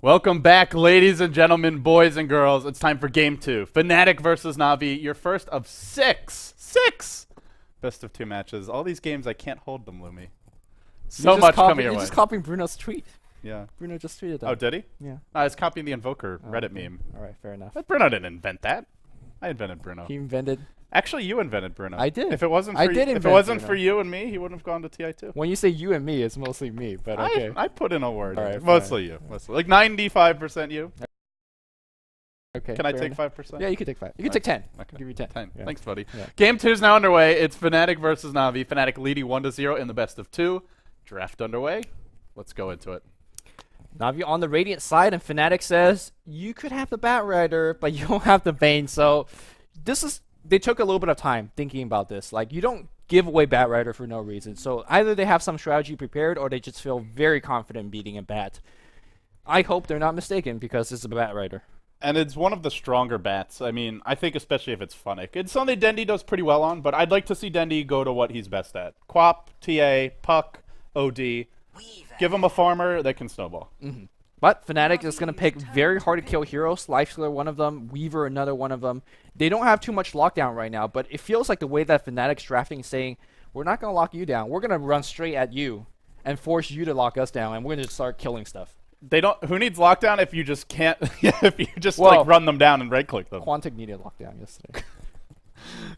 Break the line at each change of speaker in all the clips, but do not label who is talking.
Welcome back, ladies and gentlemen, boys and girls. It's time for game 2. Fnatic versus Navi, your first of six. Six! Best of 2 matches. All these games, I can't hold them, Lumi. So much coming your way.
You're just copying Bruno's tweet.
Yeah.
Bruno just tweeted that.
Oh, did he?
Yeah.
I was copying the Invoker Reddit
okay.
meme.
Alright, fair enough.
But Bruno didn't invent that. I invented Bruno.
He invented...
Actually, you invented Bruno.
I did.
If it wasn't for
I did
if it
invent
wasn't
Bruno.
for you and me, he wouldn't have gone to TI2.
When you say you and me, it's mostly me, but okay.
I put in a word.
Alright,
Mostly you. Mostly. Like 95% you.
Okay.
Can I
fair
take
enough.
5%?
Yeah, you can take 5. You can take 10.
Okay.
I'll give you 10.
10.
Yeah.
Thanks, buddy.
Yeah.
Game 2 is now underway. It's Fnatic versus Navi. Fnatic leading 1-0 in the best of 2. Draft underway. Let's go into it.
Navi on the Radiant side, and Fnatic says, you could have the Batrider, but you don't have the Bane. So this is... They took a little bit of time thinking about this. Like, you don't give away Batrider for no reason. So either they have some strategy prepared, or they just feel very confident beating a Bat. I hope they're not mistaken, because it's a Batrider.
And it's one of the stronger bats. I mean, I think especially if it's Funnick. It's something Dendi does pretty well on, but I'd like to see Dendi go to what he's best at. Quap, TA, Puck, OD. Give him a farmer that can snowball.
Mm-hmm. But Fnatic is going to pick very hard to kill heroes. Lifestealer one of them, Weaver another one of them. They don't have too much lockdown right now, but it feels like the way that Fnatic's drafting is saying, we're not going to lock you down. We're going to run straight at you and force you to lock us down, and we're going to start killing stuff.
They don't. Who needs lockdown if you just can't? If you just like run them down and right click them.
Quantic needed lockdown yesterday.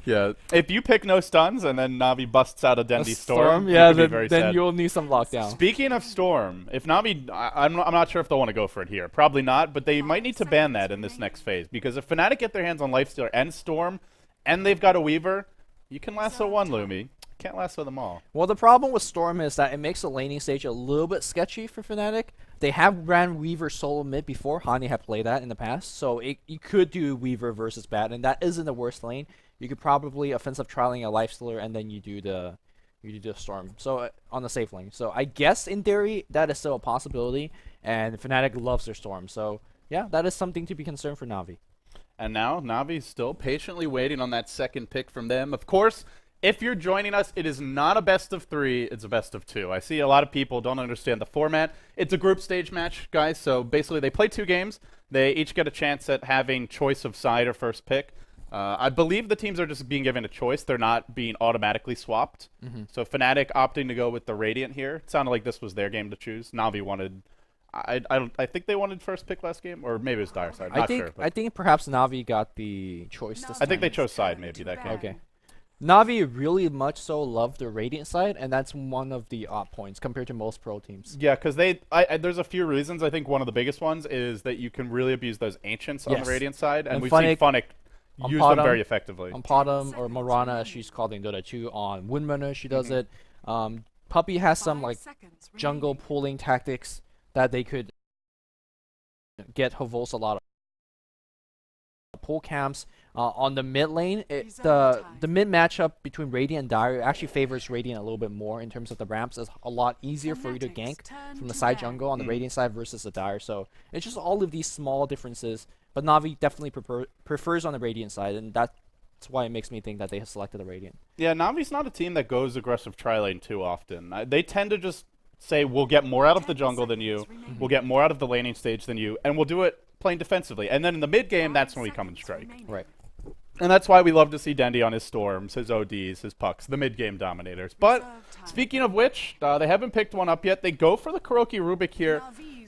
Yeah. If you pick no stuns and then Navi busts out a Dendi Storm,
yeah,
you could be very
then
sad.
you'll need some lockdown.
Speaking of Storm, if Navi, I'm not sure if they'll want to go for it here. Probably not, but they might need to ban that in this next phase because if Fnatic get their hands on Lifestealer and Storm, and they've got a Weaver, you can lasso one Lumi. Can't lasso them all.
Well, the problem with Storm is that it makes the laning stage a little bit sketchy for Fnatic. They have ran Weaver solo mid before. Hani had played that in the past, so you could do Weaver versus Bat, and that isn't the worst lane. You could probably offensive trialing a Lifestealer, and then you do the Storm. So on the safe lane. So I guess in theory that is still a possibility, and Fnatic loves their Storm. So yeah, that is something to be concerned for Navi.
And now Navi's still patiently waiting on that second pick from them. Of course, if you're joining us, it is not a best of 3, it's a best of 2. I see a lot of people don't understand the format. It's a group stage match, guys, so basically they play 2 games. They each get a chance at having choice of side or first pick. I believe the teams are just being given a choice. They're not being automatically swapped. So Fnatic opting to go with the Radiant here. It sounded like this was their game to choose. Navi wanted... I think they wanted first pick last game, or maybe it was Dire side. Not sure.
I think perhaps Navi got the choice this time.
I think they chose side maybe that game.
Okay. Navi really much so love the Radiant side, and that's one of the odd points compared to most pro teams.
Yeah, because there's a few reasons. I think one of the biggest ones is that you can really abuse those Ancients on the Radiant side, and we've seen Funnick use them very effectively.
On Potom or Morana, she's called in Dota 2. On Windrunner, she does it. Puppey has some like jungle pulling tactics that they could get Havos a lot of pull camps. On the mid lane, the mid matchup between Radiant and Dire actually favors Radiant a little bit more in terms of the ramps. It's a lot easier for you to gank from the side jungle on the Radiant side versus the Dire. So it's just all of these small differences. But Navi definitely prefers on the Radiant side, and that's why it makes me think that they have selected the Radiant.
Yeah, Navi's not a team that goes aggressive tri-lane too often. They tend to just say, we'll get more out of the jungle than you, we'll get more out of the laning stage than you, and we'll do it playing defensively. And then in the mid game, that's when we come and strike.
Right.
And that's why we love to see Dendi on his Storms, his ODs, his Pucks, the mid-game dominators. But speaking of which, they haven't picked one up yet. They go for the Kuroki Rubik here.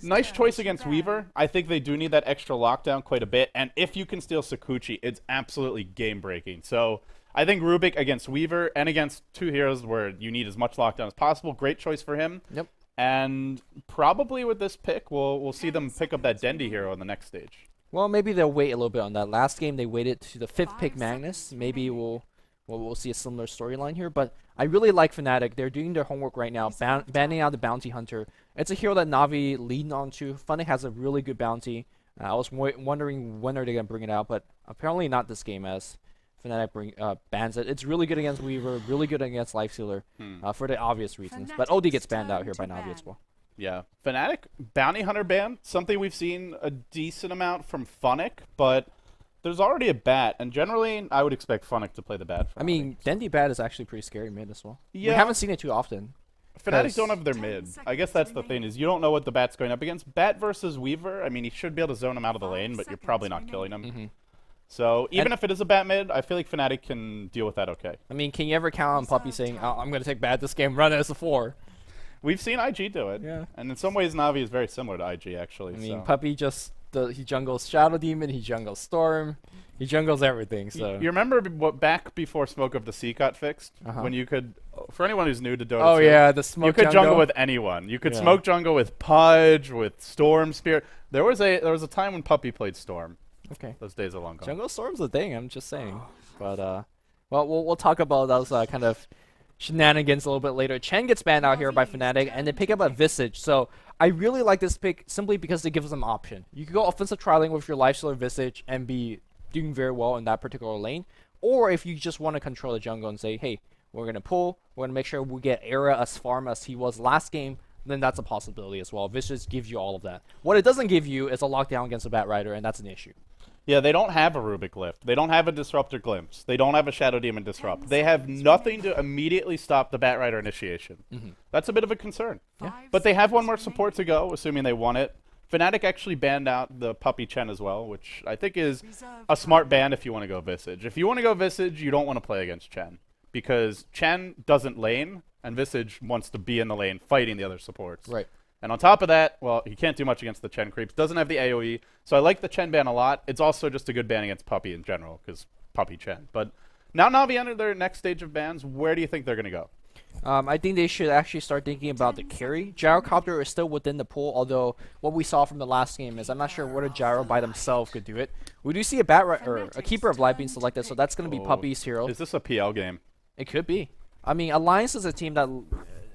Nice choice against Weaver. I think they do need that extra lockdown quite a bit. And if you can steal Sakuchi, it's absolutely game-breaking. So I think Rubik against Weaver and against 2 heroes where you need as much lockdown as possible. Great choice for him.
Yep.
And probably with this pick, we'll see them pick up that Dendi hero in the next stage.
Well, maybe they'll wait a little bit on that. Last game they waited to the 5th pick Magnus. Maybe we'll see a similar storyline here. But I really like Fnatic. They're doing their homework right now, banning out the Bounty Hunter. It's a hero that Navi leaned on to. Funnick has a really good bounty. I was wondering when are they going to bring it out, but apparently not this game as Fnatic bans it. It's really good against Weaver, really good against Lifestealer for the obvious reasons. But OD gets banned out here by Navi as well.
Yeah, Fnatic, Bounty Hunter ban, something we've seen a decent amount from Funnick, but there's already a bat, and generally I would expect Funnick to play the bat.
I mean, Dendi bat is actually pretty scary mid as well.
Yeah.
We haven't seen it too often.
Fnatic don't have their mid. I guess that's the thing, is you don't know what the Bat's going up against. Bat versus Weaver, I mean, he should be able to zone him out of the lane, but you're probably not killing him. So even if it is a Bat mid, I feel like Fnatic can deal with that okay.
I mean, can you ever count on Puppey saying, oh, I'm going to take Bat this game, run it as a 4?
We've seen IG do it.
Yeah.
And in some ways, Na'Vi is very similar to IG, actually.
I mean, Puppey just, he jungles Shadow Demon, he jungles Storm, he jungles everything, so.
You remember what back before Smoke of the Sea got fixed? When you could, for anyone who's new to Dota 2,
oh yeah, the smoke
you could jungle with anyone. You could smoke jungle with Pudge, with Storm Spirit. There was a time when Puppey played Storm.
Okay.
Those days are long gone.
Jungle Storm's a thing, I'm just saying. But, well, we'll talk about those kind of shenanigans a little bit later. Chen gets banned out here by Fnatic, and they pick up a Visage. So I really like this pick simply because it gives them option. You can go offensive trialing with your Lifestealer Visage and be doing very well in that particular lane. Or if you just want to control the jungle and say, hey, we're going to pull, we're going to make sure we get Era as farm as he was last game, then that's a possibility as well. Visage gives you all of that. What it doesn't give you is a lockdown against a Bat Rider, and that's an issue.
Yeah, they don't have a Rubik Lift. They don't have a Disruptor Glimpse. They don't have a Shadow Demon Disrupt. They have nothing to immediately stop the Bat Rider initiation. That's a bit of a concern.
Yeah.
But they have one more support to go, assuming they want it. Fnatic actually banned out the Puppey Chen as well, which I think is a smart ban if you want to go Visage. If you want to go Visage, you don't want to play against Chen, because Chen doesn't lane, and Visage wants to be in the lane fighting the other supports.
Right.
And on top of that, well, he can't do much against the Chen creeps. Doesn't have the AoE, so I like the Chen ban a lot. It's also just a good ban against Puppey in general, because Puppey Chen. But now Na'Vi entered their next stage of bans. Where do you think they're going to go?
I think they should actually start thinking about the carry. Gyrocopter is still within the pool, although what we saw from the last game is I'm not sure what a Gyro by themselves could do it. We do see a or a Keeper of Life being selected, so that's going to be Puppey's hero.
Is this a PL game?
It could be. I mean, Alliance is a team that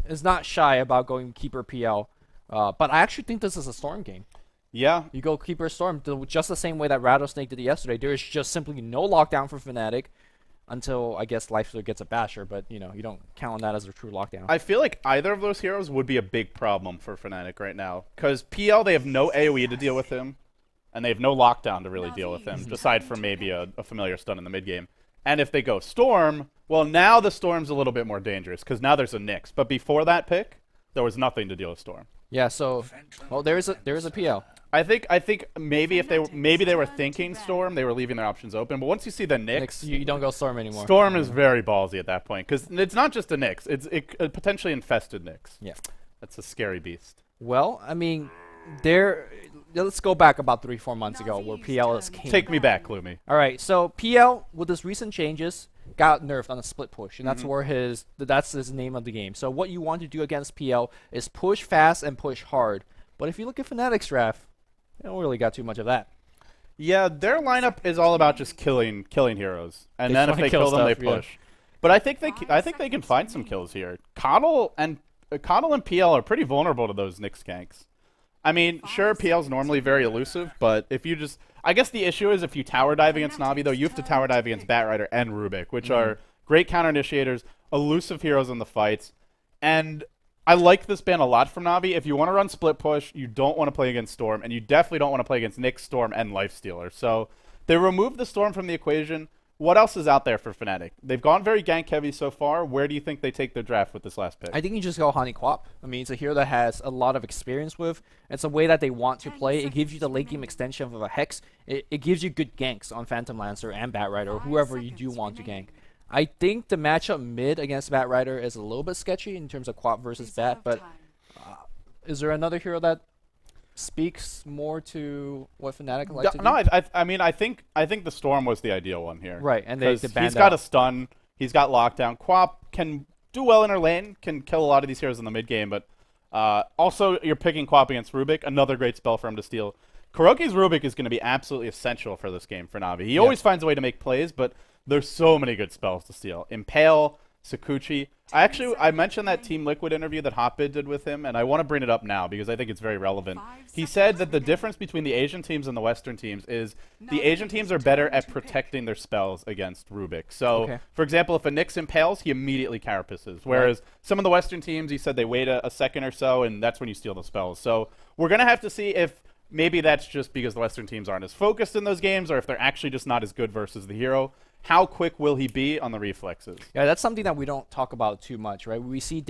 is not shy about going Keeper PL, but I actually think this is a Storm game.
Yeah.
You go Keeper Storm just the same way that Rattlesnake did it yesterday. There is just simply no lockdown for Fnatic. Until, I guess, Lifestealer gets a Basher, but, you know, you don't count on that as a true lockdown.
I feel like either of those heroes would be a big problem for Fnatic right now. Because PL, they have no AoE to deal with him, and they have no lockdown to really deal with him, aside from maybe a familiar stun in the mid-game. And if they go Storm, well, now the Storm's a little bit more dangerous, because now there's a Nyx. But before that pick, there was nothing to deal with Storm.
Yeah, so, well, there is a PL.
I think maybe if they were thinking Storm, they were leaving their options open. But once you see the Nyx,
You don't go Storm anymore.
Storm is very ballsy at that point, because it's not just a Nyx; it's a potentially infested Nyx.
Yeah,
that's a scary beast.
Well, I mean, let's go back about 3-4 months ago where PL is king.
Take me back, Gloomy.
All right, so PL with his recent changes got nerfed on a split push, and that's where that's his name of the game. So what you want to do against PL is push fast and push hard. But if you look at Fnatic's draft, they don't really got too much of that.
Yeah, their lineup is all about just killing heroes, and then if they kill them, they push.
Yeah.
But I think they can find some kills here. Coddle and PL are pretty vulnerable to those Nyx ganks. I mean, sure, PL's normally very elusive, but if you just, I guess the issue is if you tower dive against Na'Vi, though, you have to tower dive against Bat Rider and Rubik, which are great counter initiators, elusive heroes in the fights, and I like this ban a lot from Na'Vi. If you want to run split push, you don't want to play against Storm, and you definitely don't want to play against Nyx, Storm, and Lifestealer. So they removed the Storm from the equation. What else is out there for Fnatic? They've gone very gank heavy so far. Where do you think they take their draft with this last pick?
I think you just go Honey Quap. I mean, it's a hero that has a lot of experience with. It's a way that they want to play. It gives you the late game extension of a Hex. It gives you good ganks on Phantom Lancer and Bat Rider, or whoever you do want to gank. I think the matchup mid against Bat Rider is a little bit sketchy in terms of Quap versus Bat, but is there another hero that speaks more to what Fnatic like to do?
No, I mean, I think the Storm was the ideal one here.
Right, and he's
got a stun, he's got lockdown. Quap can do well in her lane, can kill a lot of these heroes in the mid game, but also you're picking Quap against Rubik, another great spell for him to steal. Kuroki's Rubik is going to be absolutely essential for this game for Na'Vi. He always finds a way to make plays, but there's so many good spells to steal. Impale, Sakuchi. I mentioned that Team Liquid interview that Hotbid did with him, and I want to bring it up now because I think it's very relevant. He said that the difference between the Asian teams and the Western teams is the Asian teams are better at protecting their spells against Rubik. So, for example, if a Nyx impales, he immediately carapaces. Whereas some of the Western teams, he said they wait a second or so, and that's when you steal the spells. So we're going to have to see if maybe that's just because the Western teams aren't as focused in those games, or if they're actually just not as good versus the hero. How quick will he be on the reflexes?
Yeah, that's something that we don't talk about too much, right? We see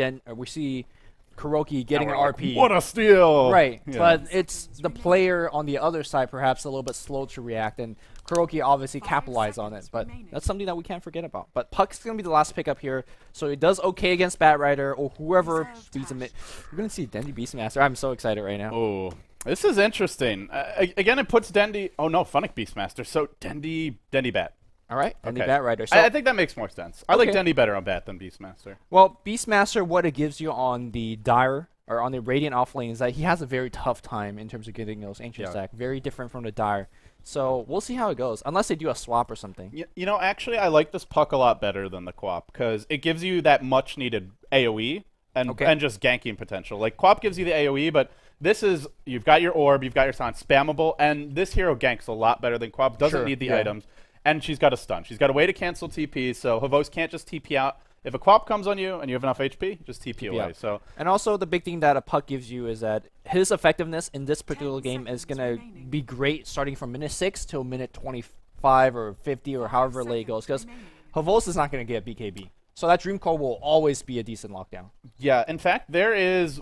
Kuroki getting an
We're like,
RP.
what a steal!
Right,
Yeah.
but it's the player on the other side perhaps a little bit slow to react, and Kuroki obviously capitalized on it, but that's something that we can't forget about. But Puck's going to be the last pick up here, so it does okay against Bat Rider, or whoever beats him. We're going to see Dendy Beastmaster. I'm so excited right now.
Oh, this is interesting. Again, it puts Dendy... Oh no, Funnick Beastmaster. So Dendy Bat.
All right, Dendy
Okay.
Bat Rider. So
I think that makes more sense. I like
Okay.
Dendy better on Bat than Beastmaster.
well, Beastmaster, what it gives you on the Dire, or on the Radiant offlane, is that he has a very tough time in terms of getting those Ancient
Yeah.
stack. Very different from the Dire. So we'll see how it goes, unless they do a swap or something.
You know, actually, I like this Puck a lot better than the Quap because it gives you that much-needed AoE and just ganking potential. Like, Quap gives you the AoE, but this is... You've got your Orb, you've got your Sound spammable, and this hero ganks a lot better than Quap. Doesn't
Sure,
need the
yeah.
items. And she's got a stun. She's got a way to cancel TP, so Havos can't just TP out. If a Quap comes on you and you have enough HP, just TP away.
out.
So
And also, the big thing that a Puck gives you is that his effectiveness in this particular game is going to be great starting from minute 6 till minute 25 or 50 or however late it goes, because Havos is not going to get BKB. So that Dream Core will always be a decent lockdown.
yeah, in fact, there's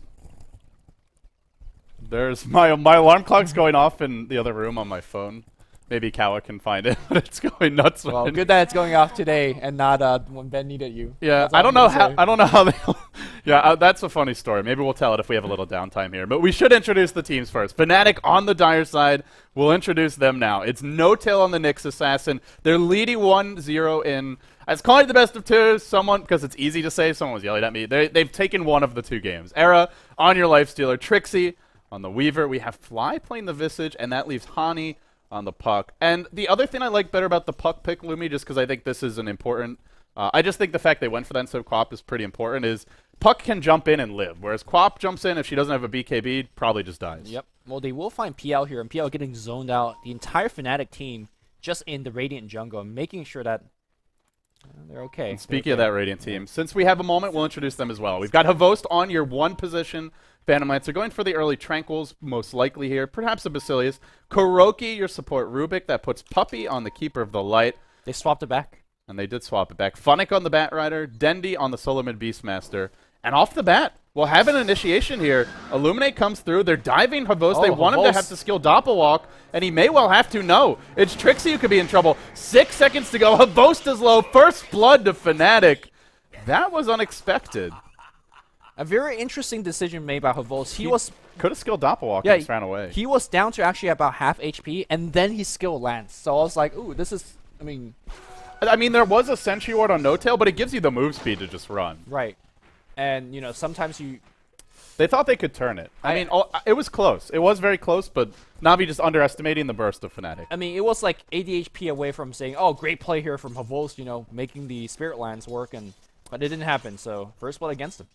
my alarm clock's going off in the other room on my phone. Maybe Kawa can find it, but it's going nuts.
Well,
right
good that it's going off today and not when Ben needed you.
Yeah,
That's all
I don't
I'm
know
gonna
how.
say.
I don't know how they. Yeah, that's a funny story. Maybe we'll tell it if we have a little downtime here. But we should introduce the teams first. Fnatic on the Dire side. We'll introduce them now. It's No Tail on the Nyx Assassin. They're leading 1-0 in. I was calling it the best of two. Someone, because it's easy to say. Someone was yelling at me. They've taken one of the two games. Era on your Lifestealer. Trixie on the Weaver. We have Fly playing the Visage, and that leaves Hani on the Puck. And the other thing I like better about the Puck pick, Lumi, just because I think this is an important... I just think the fact they went for that instead of Quap is pretty important, is Puck can jump in and live, whereas Quap jumps in, if she doesn't have a BKB, probably just dies.
Yep. Well, they will find PL here, and PL getting zoned out. The entire Fnatic team just in the Radiant jungle, and making sure that they're okay.
And speaking of that Radiant team, since we have a moment, we'll introduce them as well. We've got Havost on your one position. Phantom Lancer going for the early Tranquils, most likely here. Perhaps a Basilius. Kuroki, your support Rubik. That puts Puppy on the Keeper of the Light.
They swapped it back.
And they did swap it back. Funnick on the Bat Rider. Dendy on the Solomon Beastmaster. And off the bat, we'll have an initiation here. Illuminate comes through. They're diving Havost. They want him to have to skill Doppelwalk, and he may well have to. No, it's Trixie who could be in trouble. 6 seconds to go. Havost is low. First blood to Fnatic. That was unexpected.
A very interesting decision made by Havos. He was
could have skilled Doppelwalk
yeah,
and just ran away.
He was down to actually about half HP, and then he skilled Lance. So I was like, ooh, this is, I mean,
there was a Sentry Ward on No Tail, but it gives you the move speed to just run.
right. And, you know, sometimes you...
They thought they could turn it. It was close. It was very close, but Navi just underestimating the burst of Fnatic.
I mean, it was like 80 HP away from saying, oh, great play here from Havos, you know, making the Spirit Lands work, but it didn't happen, so first blood against him.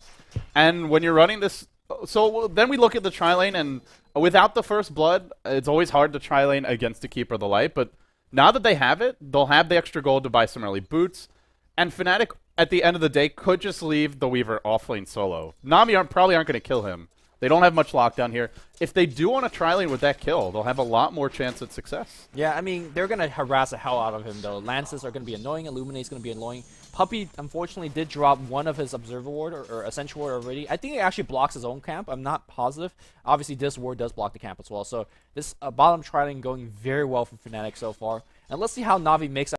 And when you're running this... So then we look at the tri-lane, and without the first blood, it's always hard to tri-lane against the Keeper of the Light, but now that they have it, they'll have the extra gold to buy some early boots, and Fnatic, at the end of the day, could just leave the Weaver offlane solo. Nami probably aren't going to kill him. They don't have much lockdown here. If they do want to tri-lane with that kill, they'll have a lot more chance at success.
Yeah, I mean, they're going to harass the hell out of him, though. Lances are going to be annoying. Illuminate's going to be annoying. Puppy, unfortunately, did drop one of his Observer Ward or Essential Ward already. I think it actually blocks his own camp. I'm not positive. Obviously, this ward does block the camp as well. So this bottom tri-lane going very well for Fnatic so far. And let's see how Na'Vi makes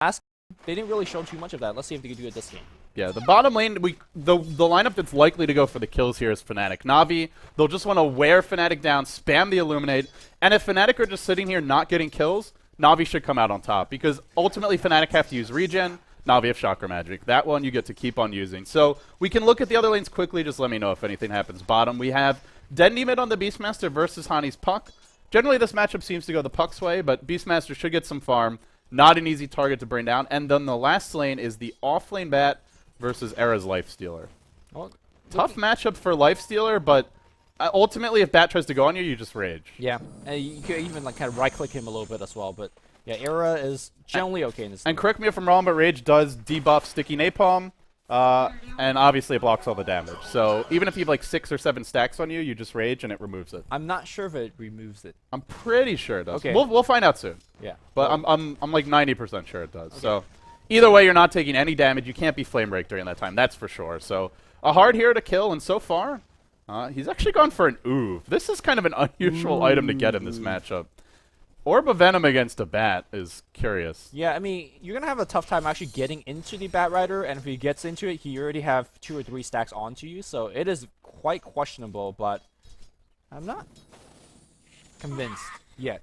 that. They didn't really show too much of that. Let's see if they can do it this game.
Yeah, the bottom lane, the lineup that's likely to go for the kills here is Fnatic. Na'Vi, they'll just want to wear Fnatic down, spam the Illuminate, and if Fnatic are just sitting here not getting kills, Na'Vi should come out on top, because ultimately Fnatic have to use regen, Na'Vi have Chakra Magic. That one you get to keep on using. So we can look at the other lanes quickly, just let me know if anything happens. Bottom, we have Dendy mid on the Beastmaster versus Hani's Puck. Generally this matchup seems to go the Puck's way, but Beastmaster should get some farm. Not an easy target to bring down. And then the last lane is the off-lane Bat versus Era's Lifestealer.
Well,
Tough matchup for Lifestealer, but ultimately if Bat tries to go on you, you just rage.
Yeah, and you could even like kind of right-click him a little bit as well. But yeah, Era is generally okay in this.
And correct me if I'm wrong, but Rage does debuff Sticky Napalm, and obviously it blocks all the damage. So even if you have like 6 or 7 stacks on you, you just Rage and it removes it.
I'm not sure if it removes it.
I'm pretty sure it does.
Okay.
We'll find out soon.
Yeah,
But I'm like 90% sure it does. Okay. So either way, you're not taking any damage. You can't be Flame Break during that time. That's for sure. So A hard hero to kill, and so far, he's actually gone for an Oof. This is kind of an unusual item to get in this matchup. Orb of Venom against a Bat is curious.
Yeah, I mean, you're going to have a tough time actually getting into the Bat Rider, and if he gets into it, he already have 2 or 3 stacks onto you, so it is quite questionable, but I'm not convinced yet.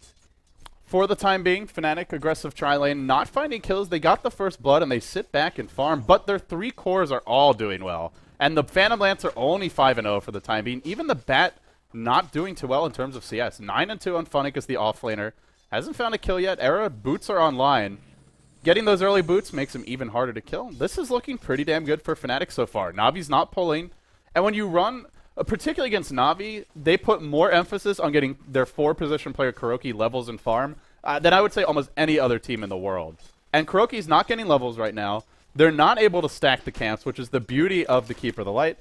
For the time being, Fnatic, aggressive tri-lane, not finding kills. They got the first blood, and they sit back and farm, but their 3 cores are all doing well. And the Phantom Lance are only 5-0 for the time being. Even the Bat not doing too well in terms of CS. 9-2 on Funnick as the offlaner. Hasn't found a kill yet. Era boots are online. Getting those early boots makes him even harder to kill. This is looking pretty damn good for Fnatic so far. Navi's not pulling. And when you run, particularly against Navi, they put more emphasis on getting their 4-position player Kuroki levels and farm than I would say almost any other team in the world. And Kuroki's not getting levels right now. They're not able to stack the camps, which is the beauty of the Keeper of the Light.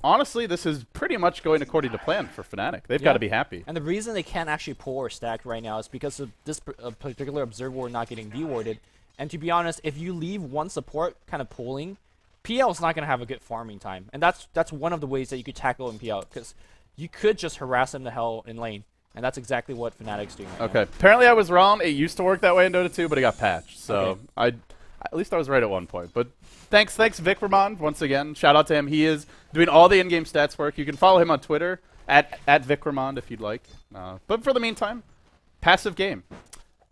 Honestly, this is pretty much going according to plan for Fnatic. They've got to be happy.
And the reason they can't actually pull or stack right now is because of this particular Observer not getting dewarded. And to be honest, if you leave one support kind of pulling, PL is not going to have a good farming time. And that's one of the ways that you could tackle in PL, because you could just harass him to hell in lane. And that's exactly what Fnatic's doing right now.
Apparently I was wrong. It used to work that way in Dota 2, but it got patched. So at least I was right at one point. But thanks Vic Vermond once again. Shout out to him. He is doing all the in-game stats work. You can follow him on Twitter at Vic Vermond if you'd like. But for the meantime, passive game.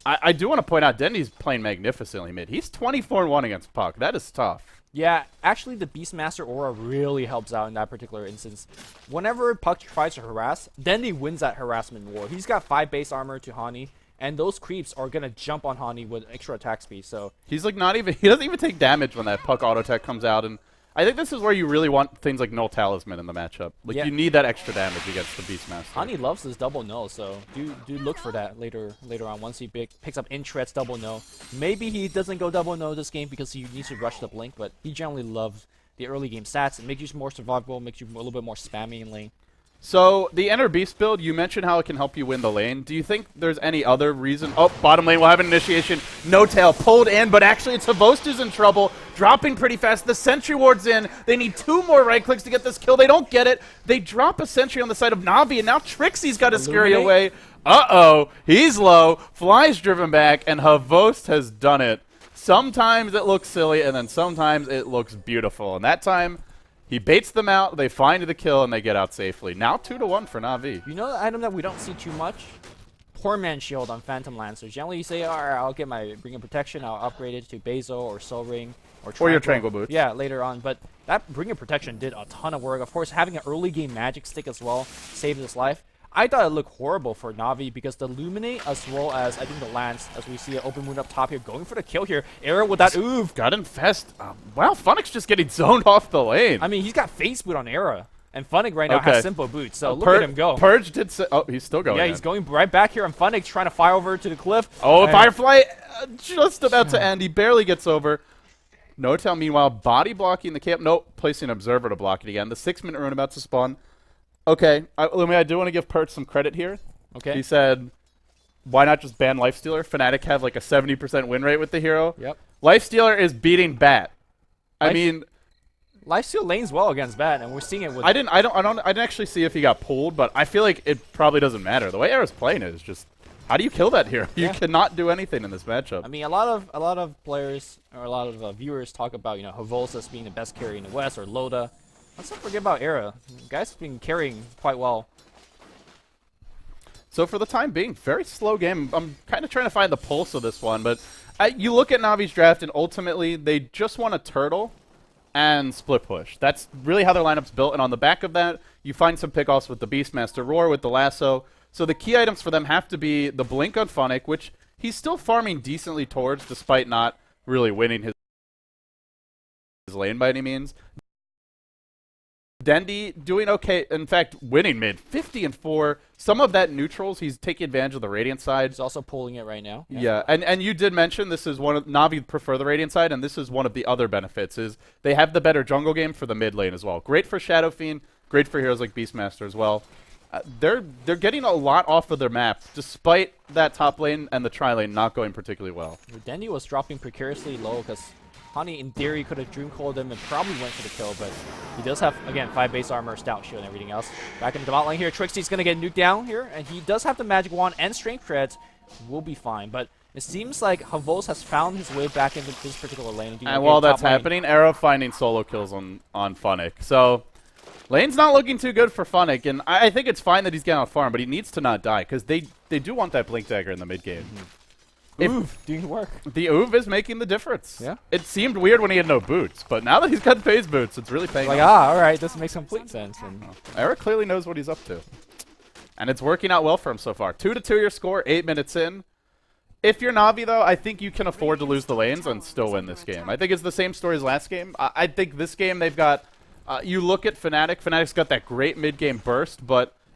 I do want to point out Dendy's playing magnificently mid. He's 24-1 against Puck. That is tough.
Yeah, actually the Beastmaster aura really helps out in that particular instance. Whenever Puck tries to harass, Dendy wins that harassment war. He's got 5 base armor to Hani, and those creeps are going to jump on Hani with extra attack speed. So
he's like he doesn't even take damage when that Puck auto attack comes out, and I think this is where you really want things like Null Talisman in the matchup. Like you need that extra damage against the Beastmaster.
Hani loves this double no, so do look for that later on once he picks up Intread's double no. Maybe he doesn't go double no this game because he needs to rush the blink, but he generally loves the early game stats. It makes you more survivable, makes you a little bit more spammy in lane.
So, the Enter Beast build, you mentioned how it can help you win the lane. Do you think there's any other reason? Oh, bottom lane will have an initiation. No tail pulled in, but actually it's Havost who's in trouble. Dropping pretty fast. The Sentry ward's in. They need 2 more right clicks to get this kill. They don't get it. They drop a Sentry on the side of Navi, and now Trixie's got to scurry away. Uh-oh. He's low. Fly's driven back, and Havost has done it. Sometimes it looks silly, and then sometimes it looks beautiful. And that time, he baits them out, they find the kill, and they get out safely. Now 2-1 for Na'Vi.
You know the item that we don't see too much? Poor Man Shield on Phantom Lancer. Generally you say, alright, I'll get my Ring of Protection, I'll upgrade it to Basil or Soul Ring. Or
your Tranquil Boots.
Yeah, later on. But that Ring of Protection did a ton of work. Of course, having an early game magic stick as well saved his life. I thought it looked horrible for Na'Vi because the Luminate as well as, I think, the Lance, as we see an open moon up top here, going for the kill here. Era with that oof.
Got infest. Wow, Funnick's just getting zoned off the lane.
I mean, he's got face boot on Era. And Funnick right now has simple boots, so look at him go.
Purge did oh, he's still going.
Yeah, he's going right back here, and Funnick trying to fly over to the cliff.
Oh, Firefly just about to end. He barely gets over. No-Tail, meanwhile, body blocking the camp. Nope, placing Observer to block it again. The 6-minute rune about to spawn. Okay, Lumi, I do want to give Perch some credit here.
Okay.
He said, why not just ban Lifestealer? Fnatic have like a 70% win rate with the hero.
Yep.
Lifestealer is beating Bat. I mean,
Lifesteal lanes well against Bat, and we're seeing it with.
I didn't actually see if he got pulled, but I feel like it probably doesn't matter. The way Era's playing it is just, how do you kill that hero? You cannot do anything in this matchup.
I mean, a lot of players or a lot of viewers talk about Havosa being the best carry in the West or Loda. Let's not forget about Era. The guy's been carrying quite well.
So for the time being, very slow game. I'm kind of trying to find the pulse of this one, but you look at Navi's draft, and ultimately they just want a turtle and split push. That's really how their lineup's built, and on the back of that, you find some pickoffs with the Beastmaster Roar, with the lasso. So the key items for them have to be the Blink on Funnick, which he's still farming decently towards, despite not really winning his lane by any means. Dendy doing okay, in fact, winning mid, 50-4. Some of that neutrals, he's taking advantage of the Radiant side.
He's also pulling it right now.
Yeah, and you did mention this is one of, Na'Vi prefer the Radiant side, and this is one of the other benefits, is they have the better jungle game for the mid lane as well. Great for Shadow Fiend, great for heroes like Beastmaster as well. They're getting a lot off of their map, despite that top lane and the tri lane not going particularly well.
Dendy was dropping precariously low because Hani, in theory, could have Dream Coiled him and probably went for the kill, but he does have, again, 5 base armor, Stout Shield, and everything else. Back in the bot lane here, Trixie's going to get nuked down here, and he does have the Magic Wand and Strength Treads. Will be fine, but it seems like Havos has found his way back into this particular lane.
And while that's happening, Arrow finding solo kills on Funnick. So lane's not looking too good for Funnick, and I think it's fine that he's getting off farm, but he needs to not die, because they do want that Blink Dagger in the mid game.
Oof, doing work.
The Oof is making the difference.
Yeah.
It seemed weird when he had no boots, but now that he's got phase boots, it's really paying off.
Alright, this makes complete sense. And
Eric clearly knows what he's up to. And it's working out well for him so far. 2-2 your score, 8 minutes in. If you're Na'Vi, though, I think you can afford to lose the lanes and still win this game. I think it's the same story as last game. I think this game they've got... you look at Fnatic. Fnatic's got that great mid-game burst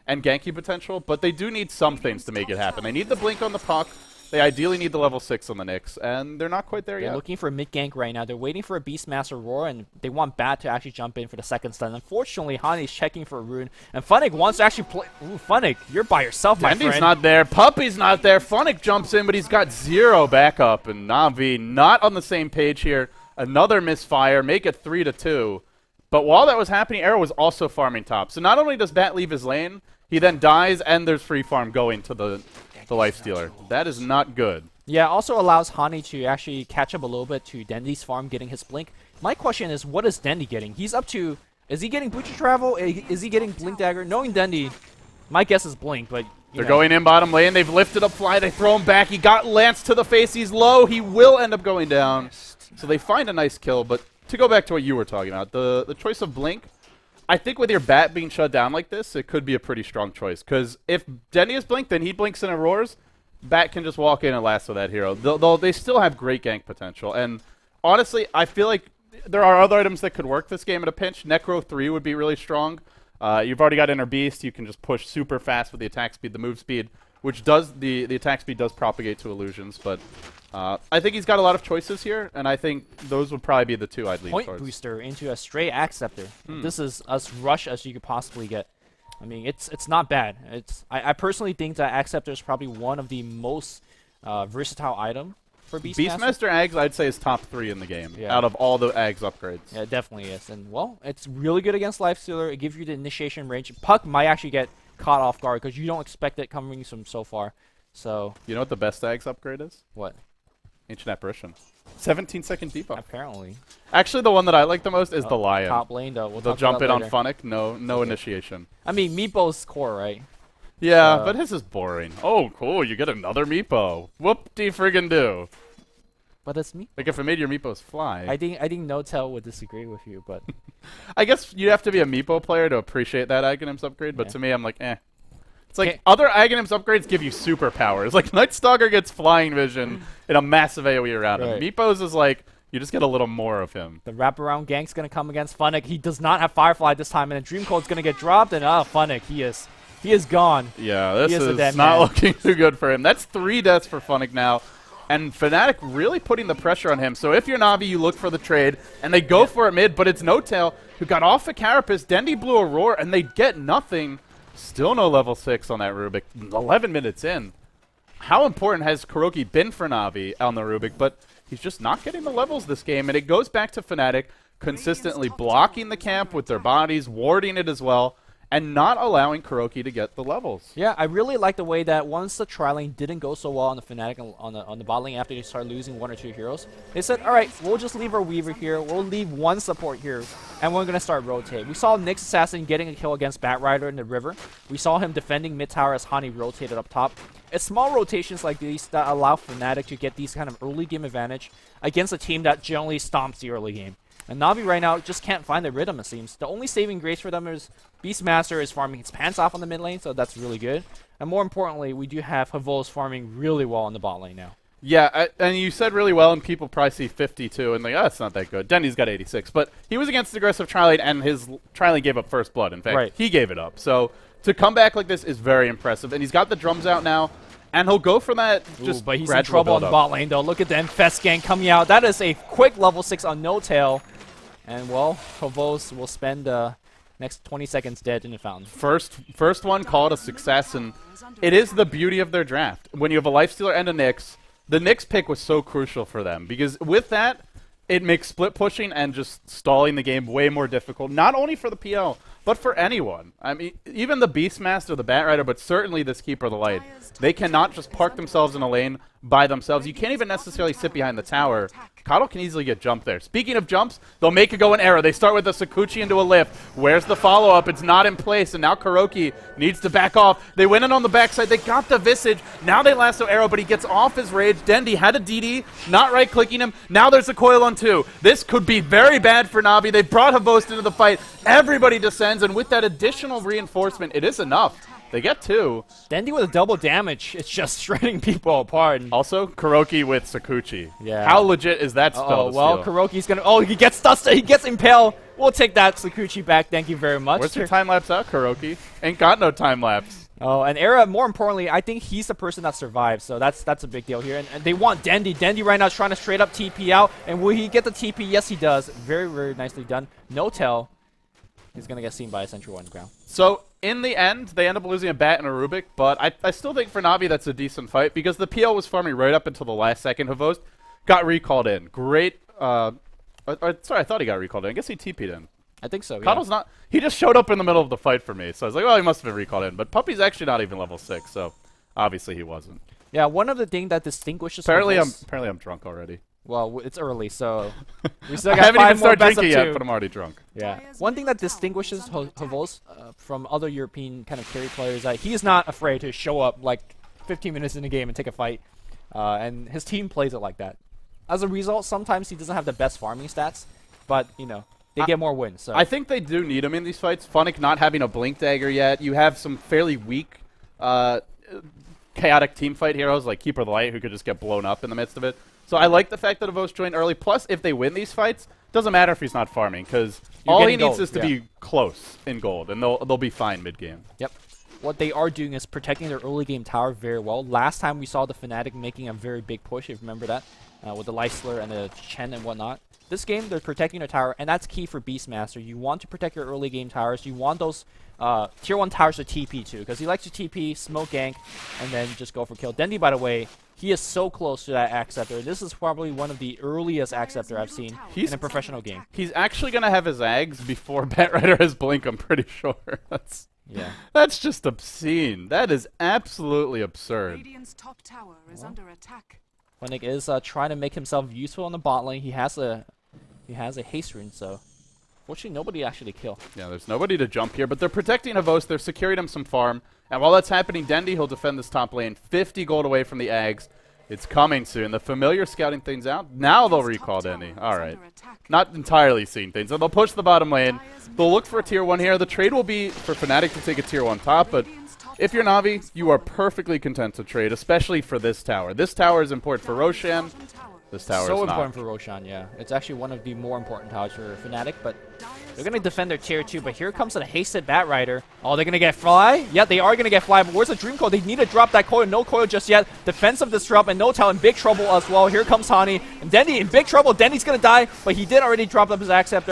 and ganky potential, but they do need some things to make it happen. They need the blink on the puck. They ideally need the level 6 on the Nyx, and they're not quite there yet.
They're looking for a mid-gank right now. They're waiting for a Beastmaster Roar, and they want Bat to actually jump in for the second stun. Unfortunately, Hani's checking for a rune, and Funnick wants to actually play... Ooh, Funnick, you're by yourself, my friend.
Dendy's not there. Puppy's not there. Funnick jumps in, but he's got 0 backup, and Na'Vi not on the same page here. Another misfire, make it 3-2. But while that was happening, Arrow was also farming top. So not only does Bat leave his lane, he then dies, and there's free farm going to the Lifestealer. That is not good.
Yeah, also allows Hani to actually catch up a little bit to Dendy's farm getting his blink. My question is, what is Dendy getting? He's up to... Is he getting Butcher Travel? Is he getting Blink Dagger? Knowing Dendy, my guess is Blink, but...
They're going in bottom lane. They've lifted up Fly. They throw him back. He got Lance to the face. He's low. He will end up going down. So they find a nice kill. But to go back to what you were talking about, the choice of Blink, I think with your Bat being shut down like this, it could be a pretty strong choice. Because if Dendy is Blink, then he blinks and it roars. Bat can just walk in and lasso that hero. They still have great gank potential. And honestly, I feel like there are other items that could work this game at a pinch. Necro 3 would be really strong. You've already got Inner Beast. You can just push super fast with the attack speed, the move speed, which does the attack speed does propagate to illusions. But I think he's got a lot of choices here, and I think those would probably be the two I'd lean
Point
towards.
Booster into a stray Acceptor. This is as rush as you could possibly get. I mean, it's not bad. I personally think that Acceptor is probably one of the most versatile item for Beastmaster.
Beastmaster Ags, I'd say, is top 3 in the game out of all the Ags upgrades.
Yeah, it definitely is. And, well, it's really good against Lifestealer. It gives you the initiation range. Puck might actually get caught off guard because you don't expect it coming from so far. So
You know what the best Ags upgrade is?
What?
Ancient Apparition. 17-second debuff.
Apparently.
Actually, the one that I like the most is the Lion.
Top lane, though.
They'll jump in on Funnick. No initiation.
I mean, Meepo's core, right?
Yeah, but his is boring. Oh, cool. You get another Meepo. Whoop-de-friggin' do.
But it's Meepo.
Like if it made your Meepos fly.
I think No-Tell would disagree with you, but...
I guess you'd have to be a Meepo player to appreciate that Aghanims upgrade, but to me, I'm like, eh. It's like other Aghanims upgrades give you superpowers. Like Night Stalker gets flying vision and a massive AoE around him. Meepos is like, you just get a little more of him.
The wraparound gank's going to come against Funnick. He does not have Firefly this time, and then Dream Cold's going to get dropped, and Funnick, he is gone.
Yeah, this is not looking too good for him. That's 3 deaths for Funnick now. And Fnatic really putting the pressure on him. So if you're Na'Vi, you look for the trade, and they go for it mid, but it's No-Tail who got off a Carapace. Dendy blew a roar, and they get nothing. Still no level 6 on that Rubik. 11 minutes in. How important has Kuroki been for Na'Vi on the Rubik? But he's just not getting the levels this game, and it goes back to Fnatic consistently blocking the camp with their bodies, warding it as well, and not allowing Kuroki to get the levels.
Yeah, I really like the way that once the tri-lane didn't go so well on the Fnatic on the bot lane after they started losing 1 or 2 heroes, they said, all right, we'll just leave our Weaver here, we'll leave 1 support here, and we're going to start rotate. We saw Nyx Assassin getting a kill against Batrider in the river. We saw him defending mid tower as Hani rotated up top. It's small rotations like these that allow Fnatic to get these kind of early game advantage against a team that generally stomps the early game. And Na'Vi right now just can't find the rhythm, it seems. The only saving grace for them is Beastmaster is farming his pants off on the mid lane, so that's really good. And more importantly, we do have Havos farming really well on the bot lane now.
Yeah, and you said really well, and people probably see 52 and like, oh, it's not that good. Denny's got 86, but he was against aggressive tri-lane, and his tri-lane gave up first blood. In fact, he gave it up. So to come back like this is very impressive, and he's got the drums out now. And he'll go for that just
but he's in trouble on the bot lane, though. Look at the Infest gang coming out. That is a quick level 6 on No-Tail. And, well, Havos will spend the next 20 seconds dead in the fountain.
First one, call it a success. And it is the beauty of their draft. When you have a Lifestealer and a Nyx, the Nyx pick was so crucial for them. Because with that, it makes split pushing and just stalling the game way more difficult, not only for the PL, but for anyone. I mean, even the Beastmaster, the Batrider, but certainly this Keeper of the Light. They cannot just park themselves in a lane by themselves. You can't even necessarily sit behind the tower. Kato can easily get jumped there. Speaking of jumps, they'll make it go an arrow. They start with a Sakuchi into a lift. Where's the follow-up? It's not in place, and now Kuroki needs to back off. They went in on the backside. They got the Visage. Now they lasso arrow, but he gets off his rage. Dendi had a DD, not right-clicking him. Now there's a coil on 2. This could be very bad for Navi. They brought Havost into the fight. Everybody descends, and with that additional reinforcement, it is enough. They get 2.
Dendi with a double damage. It's just shredding people apart.
Also, Kuroki with Sakuchi.
Yeah.
How legit is that spell to
well,
steal?
Kuroki's gonna... Oh, he gets dusted. He gets impaled. We'll take that Sakuchi back. Thank you very much.
Where's your time-lapse out, Kuroki? Ain't got no time-lapse.
Oh, and Era, more importantly, I think he's the person that survives, so that's a big deal here. And they want Dendi. Dendi right now is trying to straight up TP out. And will he get the TP? Yes, he does. Very, very nicely done. No tell. He's going to get seen by a Sentry on the ground.
So, in the end, they end up losing a Bat and a Rubik, but I still think for Navi that's a decent fight because the PL was farming right up until the last second. Havost got recalled in. Great. Sorry, I thought he got recalled in. I guess he TP'd in.
I think so, yeah.
Coddle's not. He just showed up in the middle of the fight for me, so I was like, well, he must have been recalled in. But Puppy's actually not even level 6, so obviously he wasn't.
Yeah, one of the things that distinguishes
Apparently
Havost...
I'm drunk already.
Well, it's early, so we still
I
got
haven't
5
even
more
started
best
drinking
of 2.
yet, but I'm already drunk.
Yeah. One thing that distinguishes Havost from other European kind of carry players is that he is not afraid to show up like 15 minutes in the game and take a fight, and his team plays it like that. As a result, sometimes he doesn't have the best farming stats, but, you know, they get more wins. So
I think they do need him in these fights. Funnick not having a Blink Dagger yet. You have some fairly weak chaotic teamfight heroes like Keeper of the Light who could just get blown up in the midst of it. So I like the fact that Havost joined early. Plus, if they win these fights, doesn't matter if he's not farming because all he needs is to be close in gold, and they'll be fine mid-game.
Yep. What they are doing is protecting their early game tower very well. Last time we saw the Fnatic making a very big push, if you remember that, with the Leisler and the Chen and whatnot. This game, they're protecting their tower, and that's key for Beastmaster. You want to protect your early game towers. You want those tier 1 towers to TP too, because he likes to TP, smoke gank, and then just go for kill. Dendi, by the way, he is so close to that Acceptor. This is probably one of the earliest Acceptor I've seen in a professional game.
He's actually going to have his Ags before Batrider has Blink, I'm pretty sure. That's just obscene. That is absolutely absurd.
Radiant's top tower is under attack.
Fnatic is trying to make himself useful in the bot lane. He has a haste rune, so fortunately nobody actually kill.
Yeah, there's nobody to jump here, but they're protecting Havost. They're securing him some farm. And while that's happening, Dendi, he'll defend this top lane. 50 gold away from the Ags. It's coming soon. The familiar scouting things out. Now they'll recall Dendi. All right. Not entirely seeing things. So they'll push the bottom lane. They'll look for a tier 1 here. The trade will be for Fnatic to take a tier 1 top, but if you're Navi, you are perfectly content to trade, especially for this tower. This tower is important for Roshan. This tower is not.
So important for Roshan, yeah. It's actually one of the more important towers for Fnatic, but they're going to defend their tier 2, but here comes a hasted Batrider. Oh, they're going to get fly? Yeah, they are going to get fly, but where's the Dream Coil? They need to drop that coil. No coil just yet. Defensive disrupt, and No Tell in big trouble as well. Here comes Hani, and Dendi in big trouble. Dendi's going to die, but he did already drop up his Acceptor.